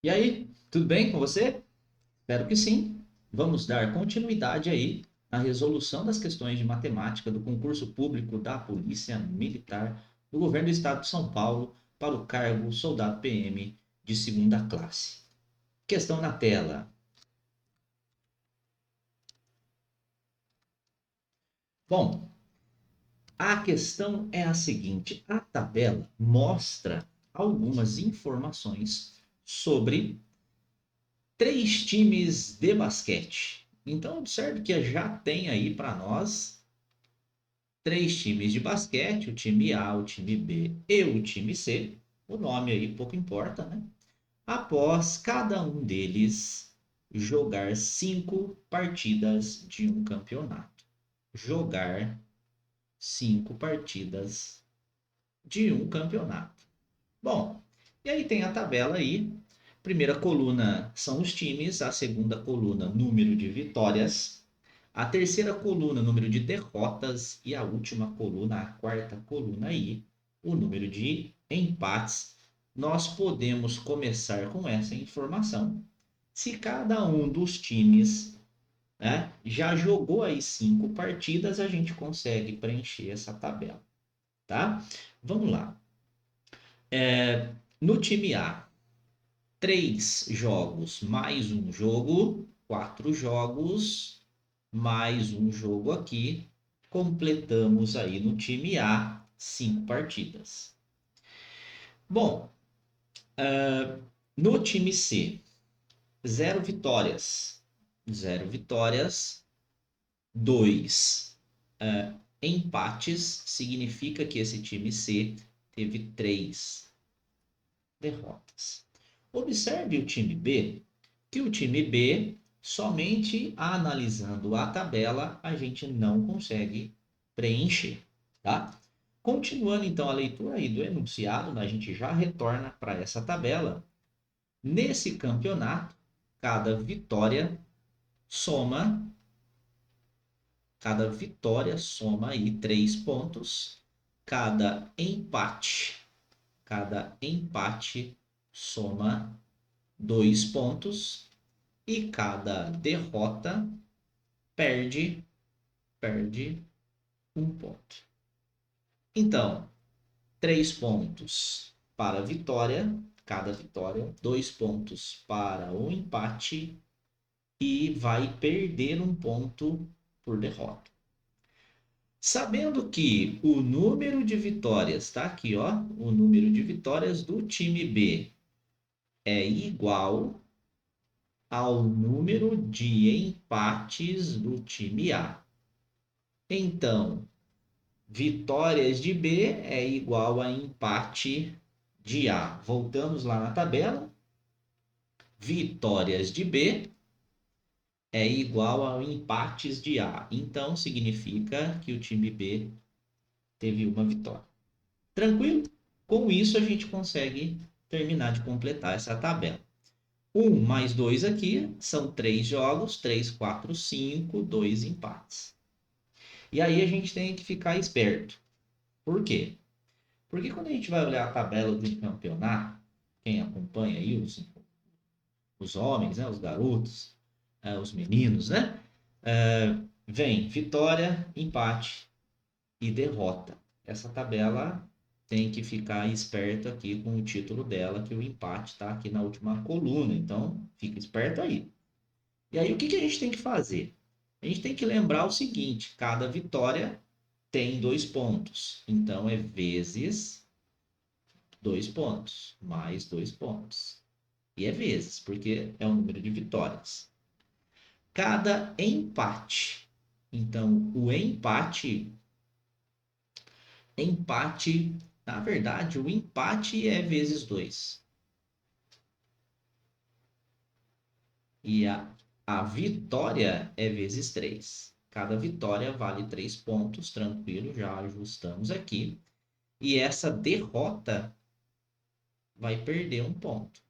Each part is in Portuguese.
E aí, tudo bem com você? Espero que sim. Vamos dar continuidade aí à resolução das questões de matemática do concurso público da Polícia Militar do Governo do Estado de São Paulo para o cargo soldado PM de segunda classe. Questão na tela. Bom, a questão é a seguinte: a tabela mostra algumas informações sobre três times de basquete. Então, observe que já tem aí para nós três times de basquete, o time A, o time B e o time C. O nome aí pouco importa, né? Após cada um deles jogar cinco partidas de um campeonato. Jogar cinco partidas de um campeonato. Bom, e aí tem a tabela aí. Primeira coluna são os times, a segunda coluna, número de vitórias, a terceira coluna, número de derrotas, e a última coluna, a quarta coluna aí, o número de empates. Nós podemos começar com essa informação. Se cada um dos times, né, já jogou aí cinco partidas, a gente consegue preencher essa tabela, tá? Vamos lá. No time A, três jogos mais um jogo, quatro jogos mais um jogo aqui. Completamos aí no time A cinco partidas. Bom, no time C, zero vitórias. Zero vitórias, dois empates. Significa que esse time C teve três derrotas. Observe o time B, que o time B, somente analisando a tabela, a gente não consegue preencher, tá? Continuando então a leitura aí do enunciado, a gente já retorna para essa tabela. Nesse campeonato, cada vitória soma, cada vitória soma aí 3 pontos, cada empate soma 2 pontos e cada derrota perde, perde 1 ponto. Então, 3 pontos para a vitória, cada vitória, 2 pontos para o empate e vai perder 1 ponto por derrota. Sabendo que o número de vitórias, está aqui, ó, o número de vitórias do time B é igual ao número de empates do time A. Então, vitórias de B é igual a empate de A. Voltamos lá na tabela. Vitórias de B é igual a empates de A. Então, significa que o time B teve uma vitória. Tranquilo? Com isso, a gente consegue terminar de completar essa tabela. 1 mais 2 aqui são 3 jogos, 3, 4, 5, 2 empates. E aí a gente tem que ficar esperto. Por quê? Porque quando a gente vai olhar a tabela do campeonato, quem acompanha aí os homens, né, os garotos, os meninos, né? Vem vitória, empate e derrota. Essa tabela tem que ficar esperto aqui com o título dela, que o empate está aqui na última coluna. Então, fica esperto aí. E aí, o que a gente tem que fazer? A gente tem que lembrar o seguinte: cada vitória tem 2 pontos. Então, é vezes 2 pontos, mais 2 pontos. E é vezes, porque é o número de vitórias. Cada empate. Então, o empate, na verdade, o empate é vezes 2. E a vitória é vezes 3. Cada vitória vale 3 pontos, tranquilo, já ajustamos aqui. E essa derrota vai perder 1 ponto.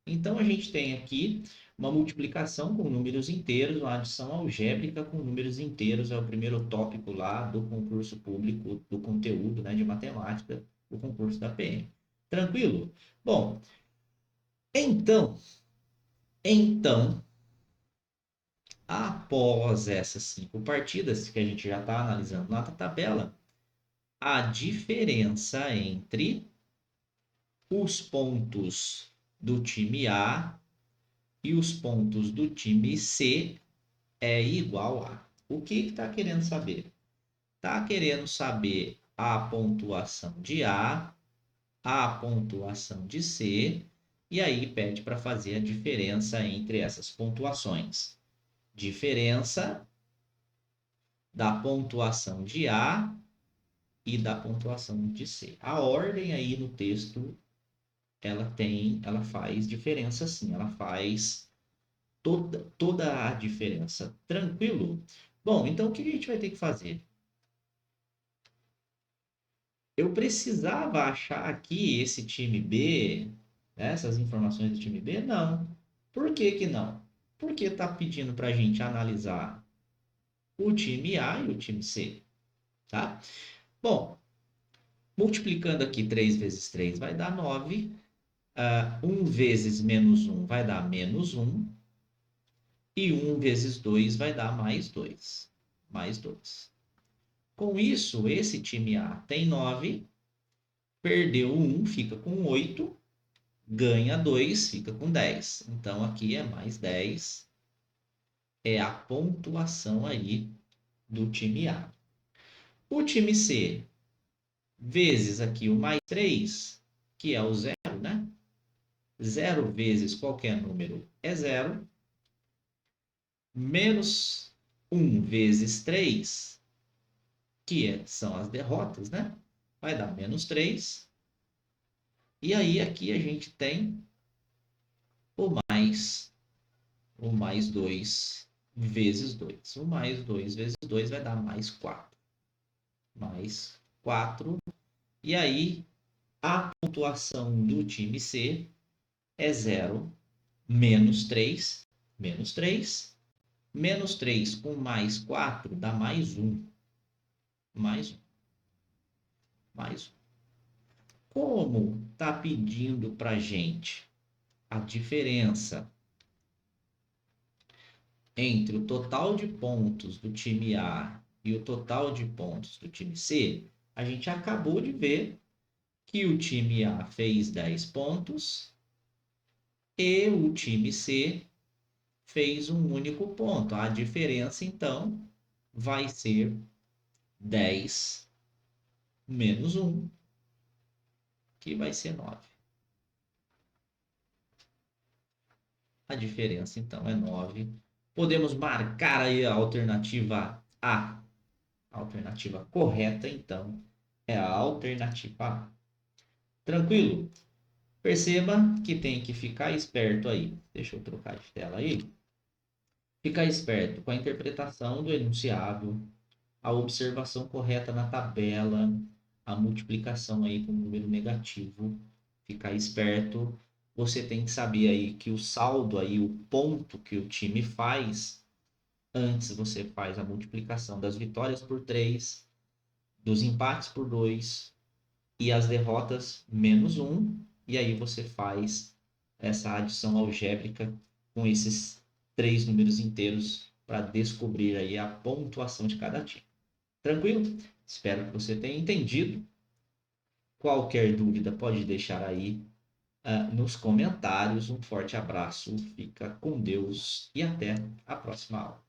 Então, a gente tem aqui uma multiplicação com números inteiros, uma adição algébrica com números inteiros, é o primeiro tópico lá do concurso público, do conteúdo, né, de matemática, do concurso da PM. Tranquilo? Bom, Então, após essas 5 partidas que a gente já está analisando na tabela, a diferença entre os pontos do time A e os pontos do time C é igual a. O que está querendo saber? Está querendo saber a pontuação de a pontuação de C, e aí pede para fazer a diferença entre essas pontuações. Diferença da pontuação de A e da pontuação de C. A ordem aí no texto, ela faz diferença sim, ela faz toda a diferença. Tranquilo? Bom, então o que a gente vai ter que fazer? Eu precisava achar aqui esse time B, né, essas informações do time B? Não. Por que que não? Porque está pedindo para a gente analisar o time A e o time C, tá? Bom, multiplicando aqui 3 vezes 3 vai dar 9. 1 vezes menos 1 vai dar menos 1. E 1 vezes 2 vai dar mais 2. Mais 2. Com isso, esse time A tem 9, perdeu 1, fica com 8, ganha 2, fica com 10. Então, aqui é mais 10. É a pontuação aí do time A. O time C, vezes aqui o mais 3, que é o 0, né? 0 vezes qualquer número é 0. Menos 1 vezes 3, são as derrotas, né? Vai dar menos 3. E aí aqui a gente tem o mais 2 vezes 2. O mais 2 vezes 2 vai dar mais 4. Mais 4. E aí a pontuação do time C é 0, menos 3, menos 3. Menos 3 com mais 4 dá mais 1. Mais 1. Mais 1. Como está pedindo para gente a diferença entre o total de pontos do time A e o total de pontos do time C, a gente acabou de ver que o time A fez 10 pontos e o time C fez um único ponto. A diferença, então, vai ser 10 menos 1, que vai ser 9. A diferença, então, é 9. Podemos marcar aí a alternativa A. A alternativa correta, então, é a alternativa A. Tranquilo? Perceba que tem que ficar esperto aí. Deixa eu trocar de tela aí. Ficar esperto com a interpretação do enunciado, a observação correta na tabela, a multiplicação aí com número negativo. Ficar esperto. Você tem que saber aí que o saldo aí, o ponto que o time faz, antes você faz a multiplicação das vitórias por 3, dos empates por 2 e as derrotas menos 1, e aí você faz essa adição algébrica com esses 3 números inteiros para descobrir aí a pontuação de cada time. Tranquilo? Espero que você tenha entendido. Qualquer dúvida pode deixar aí nos comentários. Um forte abraço, fica com Deus e até a próxima aula.